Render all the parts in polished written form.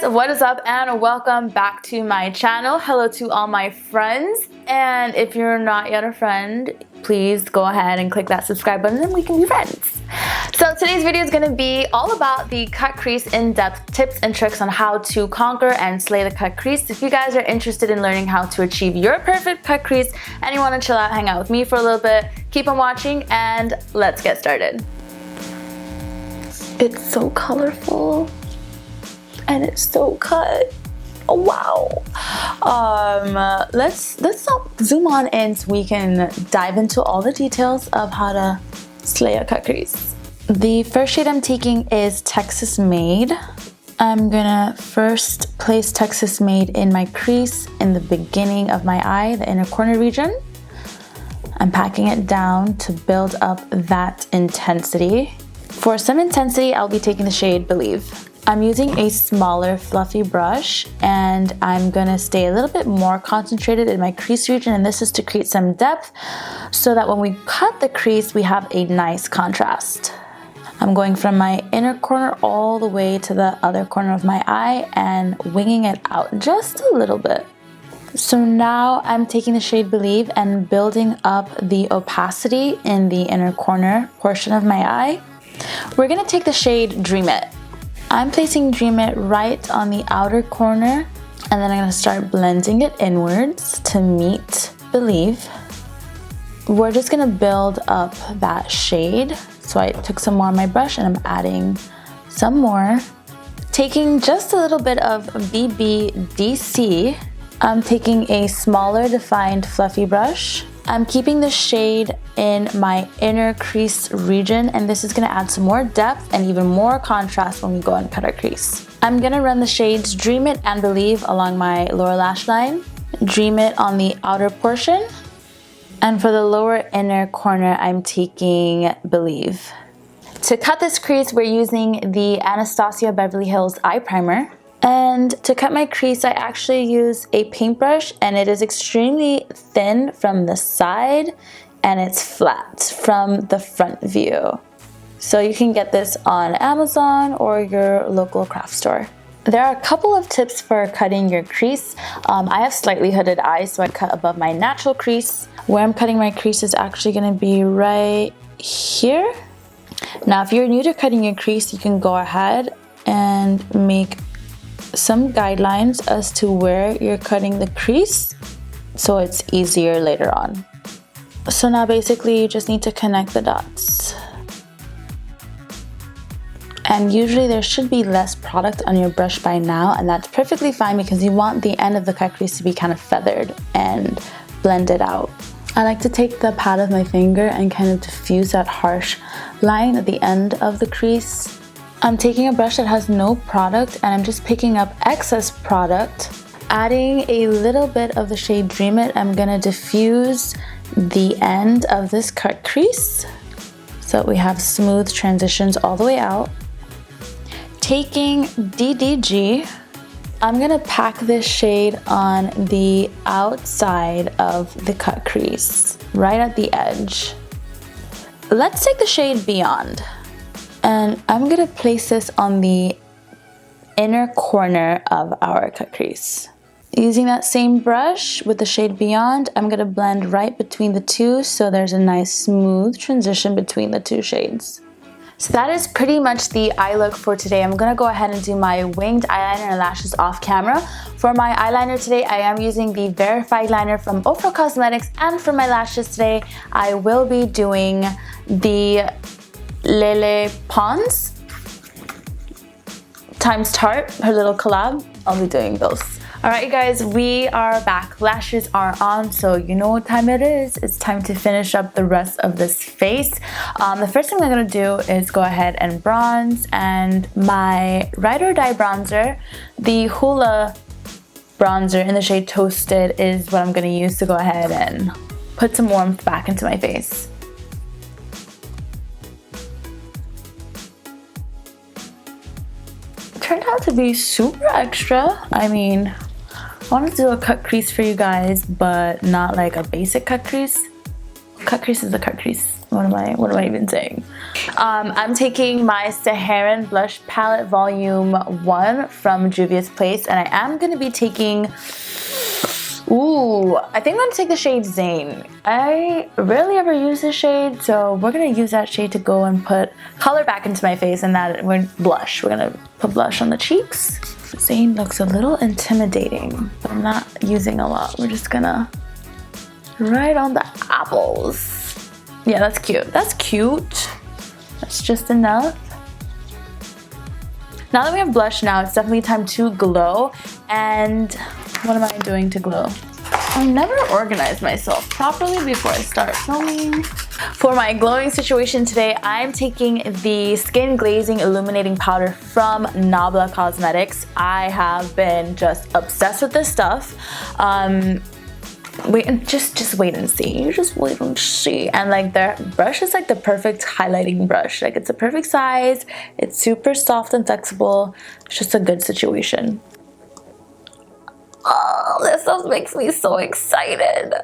guys, what is up and welcome back to my channel. Hello to all my friends, and if you're not yet a friend, please go ahead and click that subscribe button and we can be friends. So today's video is going to be all about the cut crease in-depth tips and tricks on how to conquer and slay the cut crease. If you guys are interested in learning how to achieve your perfect cut crease and you want to chill out, hang out with me for a little bit, keep on watching and let's get started. It's so colorful. And it's so cut. Oh, wow. Let's zoom on in so we can dive into all the details of how to slay a cut crease. The first shade I'm taking is Texas Made. I'm gonna first place Texas Made in my crease in the beginning of my eye, the inner corner region. I'm packing it down to build up that intensity. For some intensity, I'll be taking the shade Believe. I'm using a smaller fluffy brush and I'm gonna stay a little bit more concentrated in my crease region, and this is to create some depth so that when we cut the crease we have a nice contrast. I'm going from my inner corner all the way to the other corner of my eye and winging it out just a little bit. So now I'm taking the shade Believe and building up the opacity in the inner corner portion of my eye. We're gonna take the shade Dream It. I'm placing Dream It right on the outer corner, and then I'm gonna start blending it inwards to meet Believe. We're just gonna build up that shade. So I took some more on my brush and I'm adding some more. Taking just a little bit of BBDC, I'm taking a smaller defined fluffy brush. I'm keeping the shade in my inner crease region, and this is gonna add some more depth and even more contrast when we go and cut our crease. I'm gonna run the shades Dream It and Believe along my lower lash line, Dream It on the outer portion, and for the lower inner corner, I'm taking Believe. To cut this crease, we're using the Anastasia Beverly Hills Eye Primer. And to cut my crease, I actually use a paintbrush, and it is extremely thin from the side and it's flat from the front view. So you can get this on Amazon or your local craft store. There are a couple of tips for cutting your crease. I have slightly hooded eyes, so I cut above my natural crease. Where I'm cutting my crease is actually gonna be right here. Now, if you're new to cutting your crease, you can go ahead and make some guidelines as to where you're cutting the crease so it's easier later on. So now basically you just need to connect the dots. And usually there should be less product on your brush by now, and that's perfectly fine because you want the end of the cut crease to be kind of feathered and blended out. I like to take the pad of my finger and kind of diffuse that harsh line at the end of the crease. I'm taking a brush that has no product and I'm just picking up excess product. Adding a little bit of the shade Dream It, I'm gonna diffuse the end of this cut crease so that we have smooth transitions all the way out. Taking DDG, I'm gonna pack this shade on the outside of the cut crease, right at the edge. Let's take the shade Beyond. And I'm gonna place this on the inner corner of our cut crease. Using that same brush with the shade Beyond, I'm gonna blend right between the two so there's a nice smooth transition between the two shades. So that is pretty much the eye look for today. I'm gonna go ahead and do my winged eyeliner and lashes off camera. For my eyeliner today, I am using the Verified liner from OFRA Cosmetics, and for my lashes today, I will be doing the Lele Pons times Tarte, her little collab. I'll be doing those. Alright you guys, we are back. Lashes are on, so you know what time it is. It's time to finish up the rest of this face. The first thing I'm going to do is go ahead and bronze, and my Ride or Die bronzer, the Hoola bronzer in the shade Toasted, is what I'm going to use to go ahead and put some warmth back into my face. Turned out to be super extra. I mean, I wanted to do a cut crease for you guys, but not like a basic cut crease. Cut crease is a cut crease. what am I even saying? I'm taking my Saharan Blush Palette Volume 1 from Juvia's Place, and I am going to be taking, I think I'm going to take the shade Zane. I rarely ever use this shade, so we're going to use that shade to go and put color back into my face, and that we're blush. We're going to put blush on the cheeks. Zane looks a little intimidating, but I'm not using a lot. We're just going to right on the apples. Yeah, that's cute. That's cute. That's just enough. Now that we have blush now, it's definitely time to glow. And what am I doing to glow? I never organize myself properly before I start filming. For my glowing situation today, I'm taking the Skin Glazing Illuminating Powder from Nabla Cosmetics. I have been just obsessed with this stuff. Just wait and see. You just wait and see. And like their brush is like the perfect highlighting brush. Like it's a perfect size. It's super soft and flexible. It's just a good situation. Oh, this stuff makes me so excited.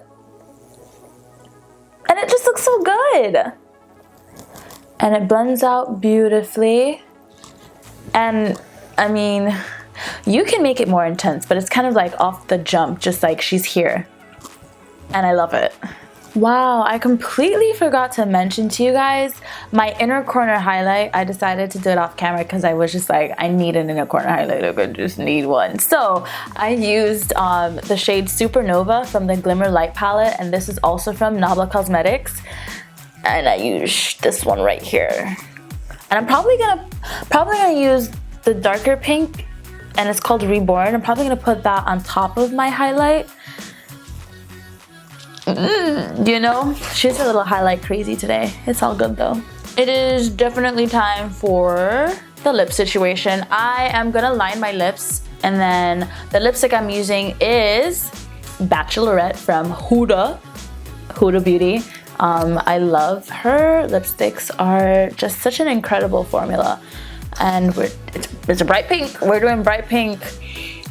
And it just looks so good. And it blends out beautifully. And I mean, you can make it more intense, but it's kind of like off the jump, just like she's here. And I love it. Wow, I completely forgot to mention to you guys my inner corner highlight. I decided to do it off camera because I was just like, I need an inner corner highlight. I just need one. So I used the shade Supernova from the Glimmer Light palette, and this is also from Nabla Cosmetics. And I used this one right here. And I'm probably gonna use the darker pink, and it's called Reborn. I'm probably gonna put that on top of my highlight. You know, she's a little highlight crazy today. It's all good though. It is definitely time for the lip situation. I am gonna line my lips, and then the lipstick I'm using is Bachelorette from Huda Beauty. I love her lipsticks. Are just such an incredible formula, and it's a bright pink. We're doing bright pink.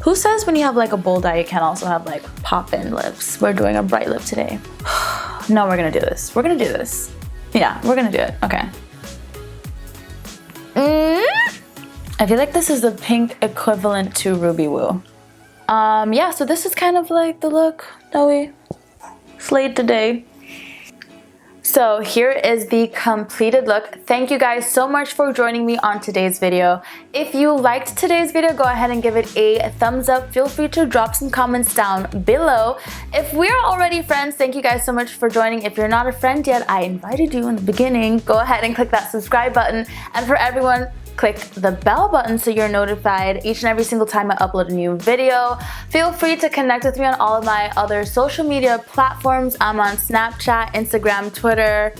Who says when you have like a bold eye you can also have like pop-in lips? We're doing a bright lip today. No, we're gonna do this. We're gonna do this. Yeah, we're gonna do it. Okay. I feel like this is the pink equivalent to Ruby Woo. Yeah, so this is kind of like the look that we slayed today. So here is the completed look. Thank you guys so much for joining me on today's video. If you liked today's video, go ahead and give it a thumbs up. Feel free to drop some comments down below. If we're already friends, thank you guys so much for joining. If you're not a friend yet, I invited you in the beginning. Go ahead and click that subscribe button. And for everyone, click the bell button so you're notified each and every single time I upload a new video. Feel free to connect with me on all of my other social media platforms. I'm on Snapchat, Instagram, Twitter.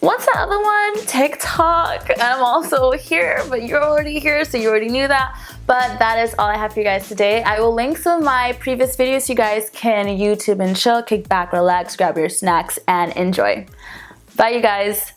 What's the other one? TikTok. I'm also here, but you're already here, so you already knew that. But that is all I have for you guys today. I will link some of my previous videos so you guys can YouTube and chill, kick back, relax, grab your snacks, and enjoy. Bye, you guys.